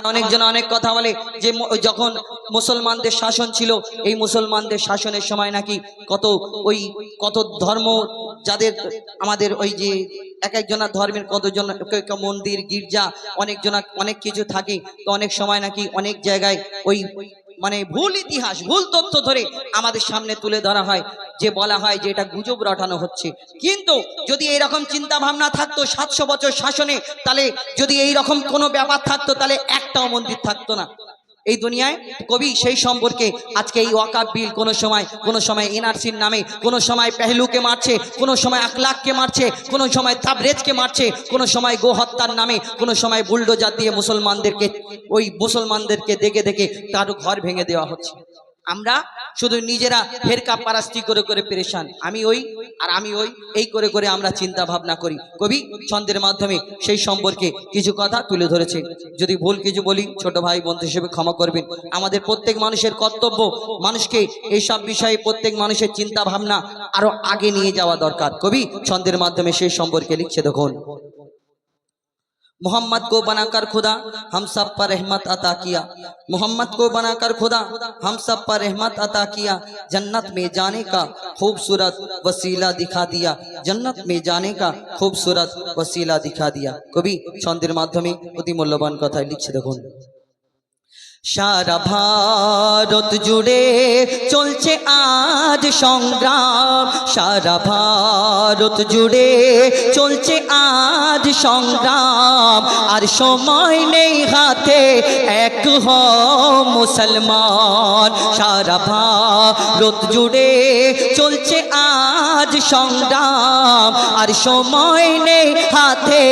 অনেকজন অনেক কথা বলে যে যখন মুসলমানদের শাসন ছিল, এই মুসলমানদের শাসনের সময় নাকি কত ধর্ম, যাদের আমাদের ওই যে এক একজনের ধর্মের কতজন মন্দির গির্জা অনেকজনা অনেক কিছু থাকে, তো অনেক সময় নাকি অনেক জায়গায় ওই মানে ভুল ইতিহাস ভুল তথ্য ধরে আমাদের সামনে তুলে ধরা হয়, যে বলা হয় যে এটা গুজব রটানো হচ্ছে। কিন্তু যদি এইরকম চিন্তা ভাবনা থাকতো 700 বছর শাসনে, তাহলে যদি এইরকম কোনো ব্যাপার থাকতো তাহলে একটাও মন্দির থাকতো না এই দুনিয়ায়। কবি সেই সম্পর্কে আজকে এই ওয়াকাফ বিল কোনো সময় এনআরসির নামে, কোনো সময় পেহলুকে মারছে, কোনো সময় আখলাককে মারছে, কোনো সময় তাবরেজকে মারছে, কোনো সময় গো হত্যার নামে, কোনো সময় বুলডোজার দিয়ে মুসলমানদেরকে দেখে দেখে কারো ঘর ভেঙে দেওয়া হচ্ছে। আমরা শুধু নিজেরা ফেরকা পারাস্তি করে করে পেরেশান, আমি ওই আর আমি ওই এই করে করে আমরা চিন্তা ভাবনা করি। কবি ছন্দের মাধ্যমে সেই সম্পর্কে কিছু কথা তুলে ধরেছে। যদি ভুল কিছু বলি ছোট ভাই বন্ধু হিসেবে ক্ষমা করবেন। আমাদের প্রত্যেক মানুষের কর্তব্য, মানুষকে এইসব বিষয়ে প্রত্যেক মানুষের চিন্তা ভাবনা আরো আগে নিয়ে যাওয়া দরকার। কবি ছন্দের মাধ্যমে সেই সম্পর্কে লিখছে, দেখুন। मोहम्मद को बनाकर खुदा हम सब पर रहमत अता किया, मोहम्मद को बनाकर खुदा हम सब पर रहमत अता किया, जन्नत में जाने का खूबसूरत वसीला दिखा दिया, जन्नत में जाने का खूबसूरत वसीला दिखा दिया। कवि छंदेर माध्यमे अति मूल्यवान कथा लिखছে, দেখুন। সারা ভারত জুড়ে চলছে আজ সংগ্রাম, সারা ভারত জুড়ে চলছে আজ সংগ্রাম, আর সময় নেই হাতে এক হও মুসলমান। সারা ভারত জুড়ে চলছে আজ সংগ্রাম, আর সময় নেই হাতে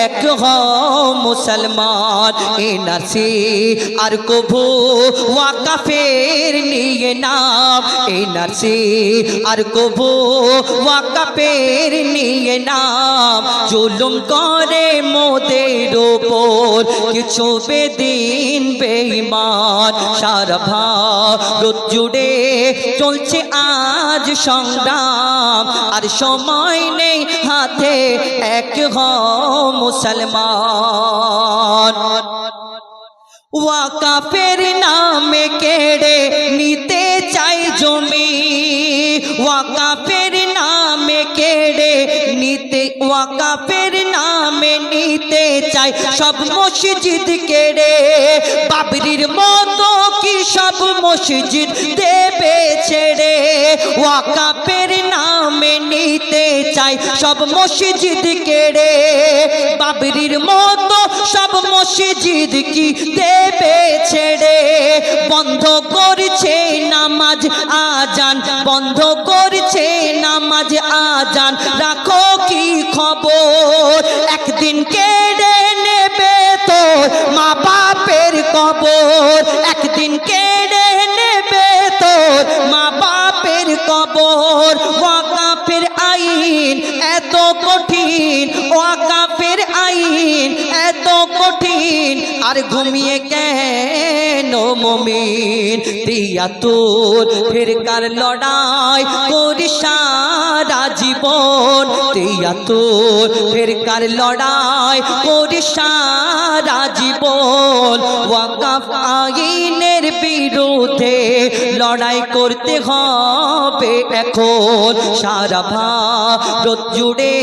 এক হও মুসলমান। এনআরসি আর কভু ওয়াকাফের নিয়ে নাম, এনআরসি আর কভু ওয়াকাফের নিয়ে নাম, জুলুম করে মোদের উপর কিছু বেদিন বেঈমান। সারা ভারত জুড়ে চলছে আজ সংগ্রাম, আর সময় নেই হাতে এক হও মুসলমান। ওয়াকাফের নামে কেড়ে নিতে চাই জমি, ওয়াকাফের নামে কেড়ে নিতে, ওয়াকাফের নামে নিতে চাই সব মসজিদ কেড়ে, বাবরির মতো কি সব মসজিদ দেবে ছেড়ে। ওয়াকাফের নামে নিতে চাই সব মসজিদ কেড়ে, বাবরির মতো সব মসজিদ কি দেবে ছেড়ে। বন্ধ করছে নামাজ আজান, বন্ধ করছে নামাজ আজান, রাখো কি খবর, একদিন কেড়ে নেবে তো মা বাপের কবর, একদিন কেড়ে নেবে তো মা বাপের কবর। ওয়াকাফের আইন এত কঠিন, ওয়াকাফের আইন এত কঠিন, আর ঘুমিয়ে কেন মুমিন। ৭৩ ফিরকার লড়াই করি সারা জীবন, ৭৩ ফিরকার লড়াই করি সারা জীবন। ওয়াকাফ আইনের বিরুদ্ধে লড়াই করতে হবে এখন। সারা ভারত জুড়ে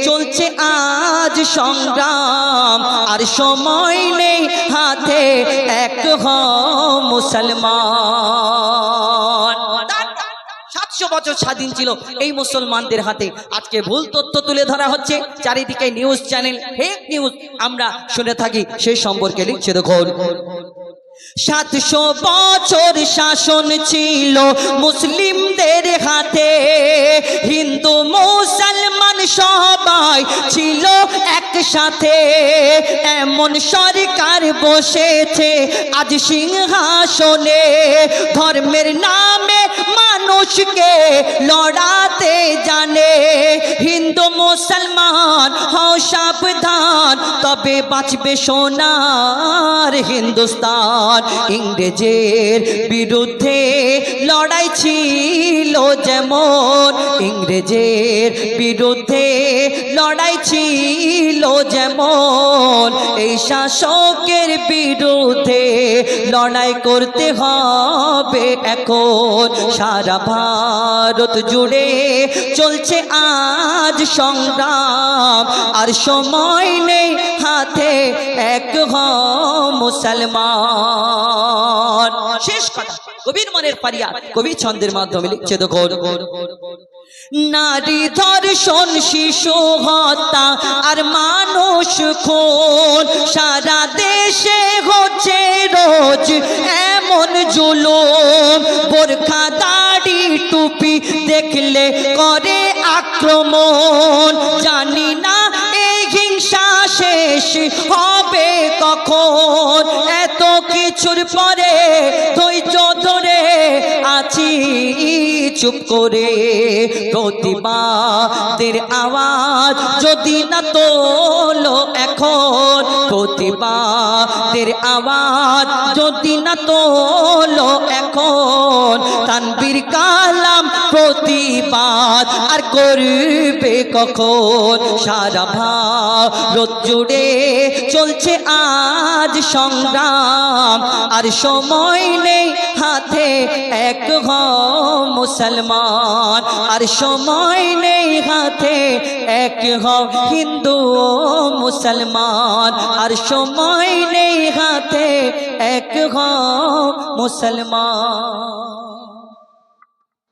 চলছে আজ সংগ্রাম, আর সময় নেই হাতে এক হও মুসলমান। 700 বছর স্বাধীন ছিল এই মুসলমানদের হাতে, আজকে ভুল তথ্য তুলে ধরা হচ্ছে, চারিদিকে নিউজ চ্যানেল ফেক নিউজ আমরা শুনে থাকি, সেই সম্পর্কে লিখছে, দেখুন। 700 বছর শাসন ছিল মুসলিমদের হাতে, হিন্দু মুসলমান সবাই ছিল একসাথে, এমন সরকার বসেছে আজ সিংহাসনে, ধর্মের নামে মানুষকে লড়াতে জানে। হিন্দু মুসলমান হও সাবধান, তবে বাঁচবে সোনার হিন্দুস্তান। ইংরেজের বিরুদ্ধে লড়াই ছিল যেমন, ইংরেজের বিরুদ্ধে লড়াই ছিল যেমন, এই শাসকের বিরুদ্ধে লড়াই করতে হবে এখন। সারা ভারত জুড়ে চলছে আজ সংগ্রাম, আর সময় নেই হাতে, এক হও মুসলমান। শেষ কথা, কবির মনের ফারিয়াদ কবি ছন্দের মাধ্যমে লিখছে দেখো, নারী ধর্ষণ, শিশু হত্যা আর মানুষ খুন, সারা দেশে হচ্ছে রোজ এমন জুলুম। বোরখা দাড়ি টুপি দেখলে করে আক্রমণ, জানি না এই হিংসা শেষ হবে কখন। এত কিছুর পরে ধৈর্য ধরে আছি চুপ করে, প্রতিবাদের আওয়াজ যদি না তোলো এখন, প্রতিবাদের আওয়াজ যদি না তোলো এখন, তানবীর কালাম প্রতিবাদ আর করবে কখন। সারা ভারত জুড়ে চলছে আজ সংগ্রাম, আর সময় নেই হাতে, এক হও মুসলমান। আর সময় নেই হাতে, এক হও হিন্দু ও মুসলমান। আর সময় নেই হাতে, এক হও মুসলমান।